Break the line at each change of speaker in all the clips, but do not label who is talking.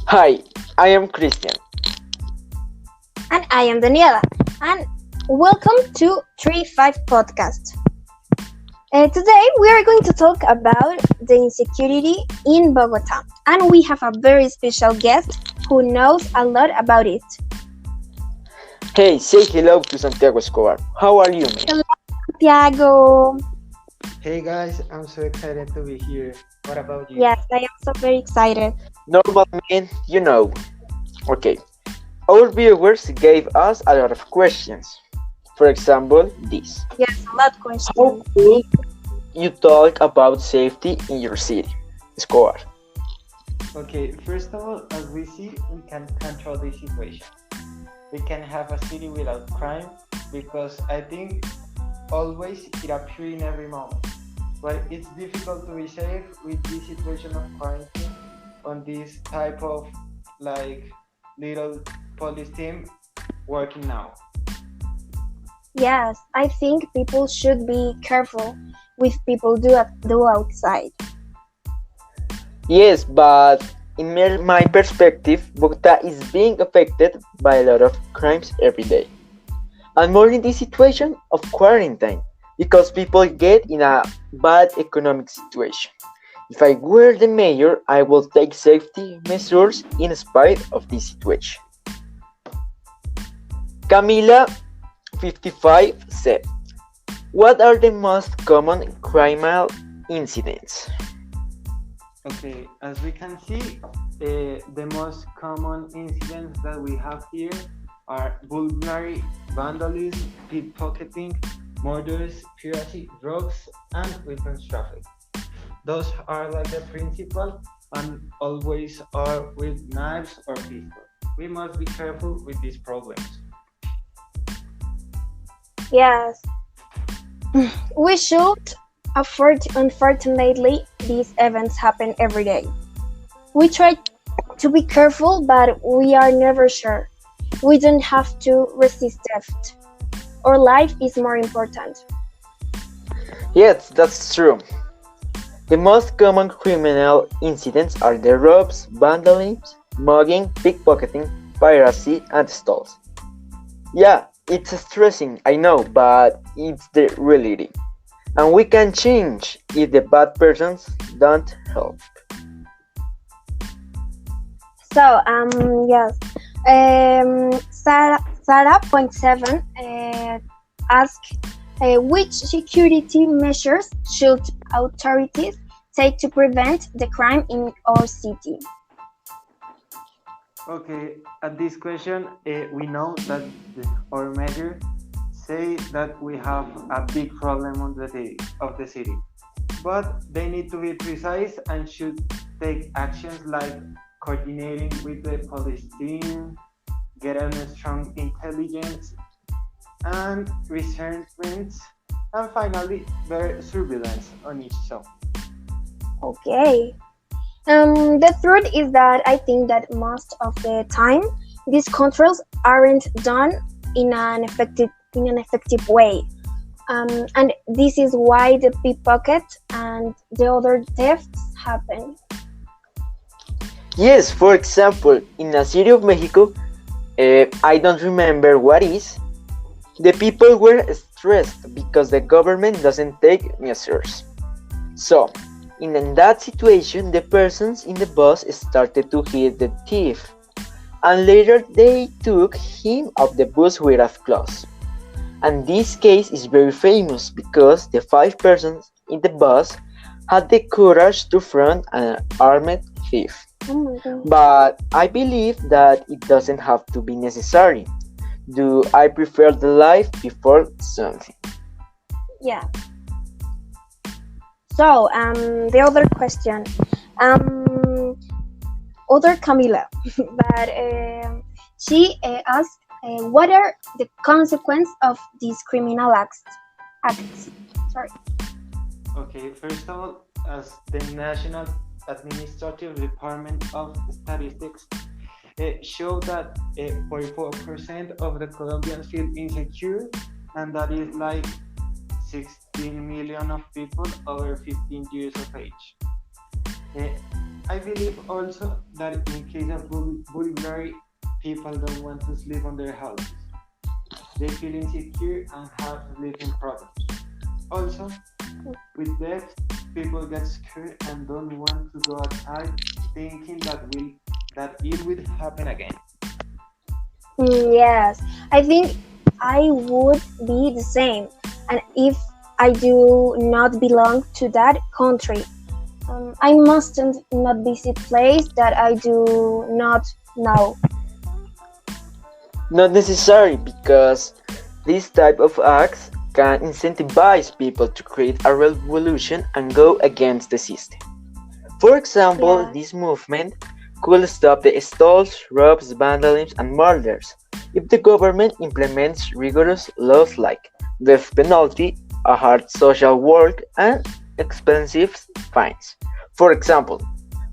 Hi, I am Christian.
And I am Daniela. And welcome to 3-5 Podcast. Today we are going to talk about the insecurity in Bogota. And we have a very special guest who knows a lot about it.
Hey, say hello to Santiago Escobar. How are you, man?
Hello, Santiago.
Hey guys, I'm so excited to be here. What about you?
Yes, I am so very excited.
Normal man. Okay, our viewers gave us a lot of questions. For example, this.
Yes, a lot
How
question.
could you talk about safety in your city, Escobar?
Okay, first of all, as we see, we can control the situation. We can have a city without crime because I think always it appears in every moment. But it's difficult to be safe with this situation of quarantine on this type of like little police team working now.
Yes, I think people should be careful with people do outside.
Yes, but in my perspective, Bogota is being affected by a lot of crimes every day. And more in this situation of quarantine, because people get in a bad economic situation. If I were the mayor, I will take safety measures in spite of this situation. Camila, 55, said, what are the most common criminal incidents?
Okay, as we can see, the most common incidents that we have here are burglary, vandalism, pickpocketing, murders, piracy, drugs, and weapons traffic. Those are like the principal and always are with knives or pistols. We must be careful with these problems.
Yes, we should afford. Unfortunately, these events happen every day. We try to be careful, but we are never sure. We don't have to resist theft. Our life is more important.
Yes, that's true. The most common criminal incidents are the robs, vandalism, mugging, pickpocketing, piracy, and stalls. Yeah, it's stressing, I know, but it's the reality. And we can change if the bad persons don't help.
So, yes. Sarah point seven asked which security measures should authorities take to prevent the crime in our city?
Okay, at this question, we know that our measure say that we have a big problem on of the city, but they need to be precise and should take actions like coordinating with the police team, getting a strong intelligence and researchments, and finally better surveillance on each zone.
Okay. The truth is that I think that most of the time these controls aren't done in an effective way. And this is why the pickpocket and the other thefts happen.
Yes, for example, in the city of Mexico, I don't remember what is, the people were stressed because the government doesn't take measures. So, in that situation, the persons in the bus started to hit the thief, and later they took him off the bus without clothes. And this case is very famous because the five persons in the bus had the courage to front an armed thief.
Oh my god.
But I believe that it doesn't have to be necessary. Do I prefer the life before something?
Yeah. So, the other question, other Camila, but she asked, what are the consequences of these criminal acts? Sorry.
Okay, first of all, as the National Administrative Department of Statistics show that 44% of the Colombians feel insecure, and that is like 16 million of people over 15 years of age. I believe also that in case of Bulgari, people don't want to sleep on their houses. They feel insecure and have sleeping problems. Also, with death, people get scared and don't want to go outside, thinking that it will happen again.
Yes, I think I would be the same. And if I do not belong to that country, I mustn't not visit place that I do not know.
Not necessary because this type of acts can incentivize people to create a revolution and go against the system. For example,
Yeah.
this movement could stop the stalls, robs, vandalism, and murders if the government implements rigorous laws like death penalty, a hard social work, and expensive fines. For example,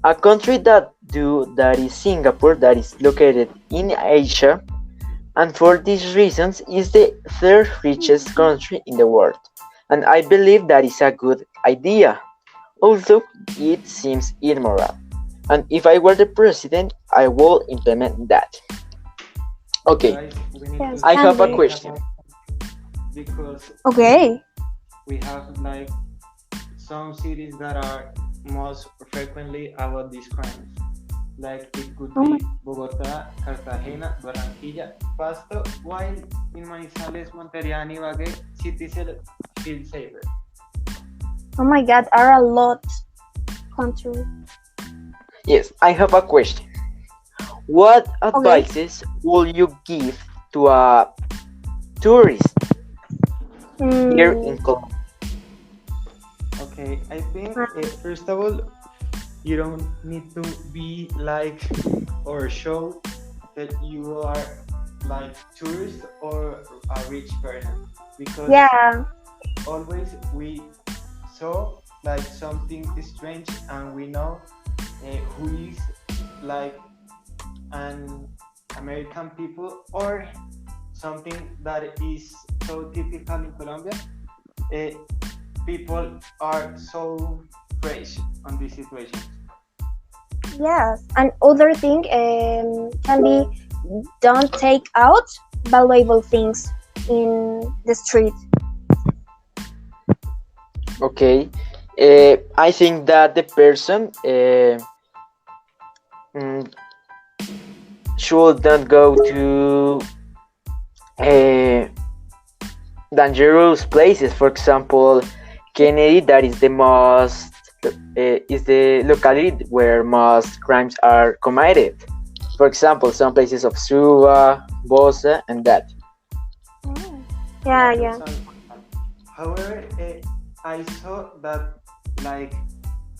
a country that is Singapore, that is located in Asia, and for these reasons is the third richest country in the world. And I believe that is a good idea, although it seems immoral. And if I were the president, I will implement that. Okay,
Guys, we need to
Yes,
I
can
have a
speak
be.
question.
about because
Okay.
we have like some cities that are most frequently about these crimes. Like it could
Oh my,
be Bogota, Cartagena, Barranquilla, Pasto, while in Manizales, Montería, and Ibagué, cities feel safer.
oh my God, are a lot country.
Yes, I have a question. What
Okay.
advices will you give to a tourist here in
Mm,
Colombia?
Okay, I think
uh,
first of all, you don't need to be like or show that you are like tourist or a rich person because
yeah.
always we saw like something strange and we know who is like an American people or something that is so typical in Colombia. Uh, People are so fresh on this situation.
Yes. And other thing can be don't take out valuable things in the street.
Okay, I think that the person mm, should not go to uh, dangerous places. For example, Kennedy, that is the most is the locality where most crimes are committed. For example, some places of Suba, Bosa, and that.
Oh.
Yeah,
Yeah,
that's
yeah.
unfortunate. However, I saw that like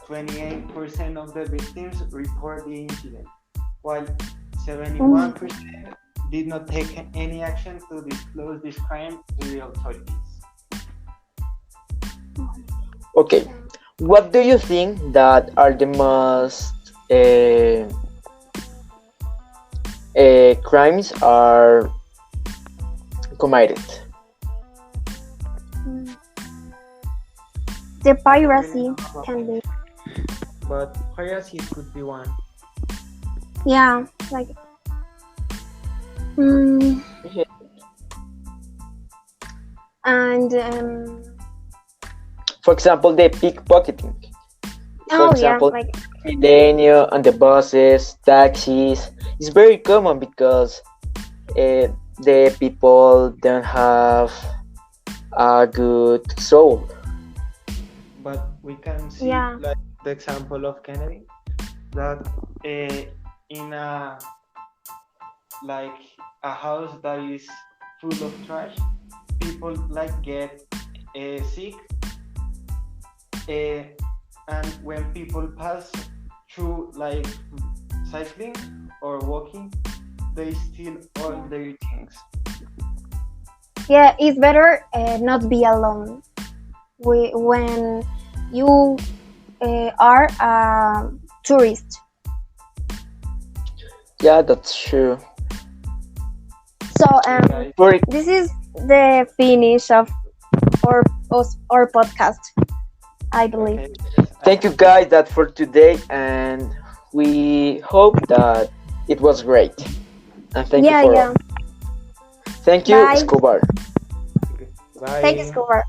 28% of the victims report the incident, while
Oh my
71% did not take any action to disclose this crime to the authorities.
God.
Okay, what do you think that are the most crimes are committed?
Mm. The
I don't really
piracy
know about
can
it,
be.
but piracy could be one.
Yeah, like mm, and
For example, the pickpocketing. For
oh yeah,
example,
like
Milenio on the buses, taxis. It's very common because the people don't have a good soul.
But we can see
yeah,
like the example of Kennedy that in a like a house that is full of trash, people like get sick, uh, and when people pass through like cycling or walking, they steal all
yeah,
their things.
yeah. It's better not be alone. When you are a tourist.
Yeah, that's true.
So
Okay, guys.
For
this is the finish of our our podcast, I believe.
Okay, guys.
thank you guys that for today, and we hope that it was great. And thank you
Yeah,
for all.
yeah.
Thank you,
Bye.
Scubar.
Okay.
Thanks,
Bye.
Cooper.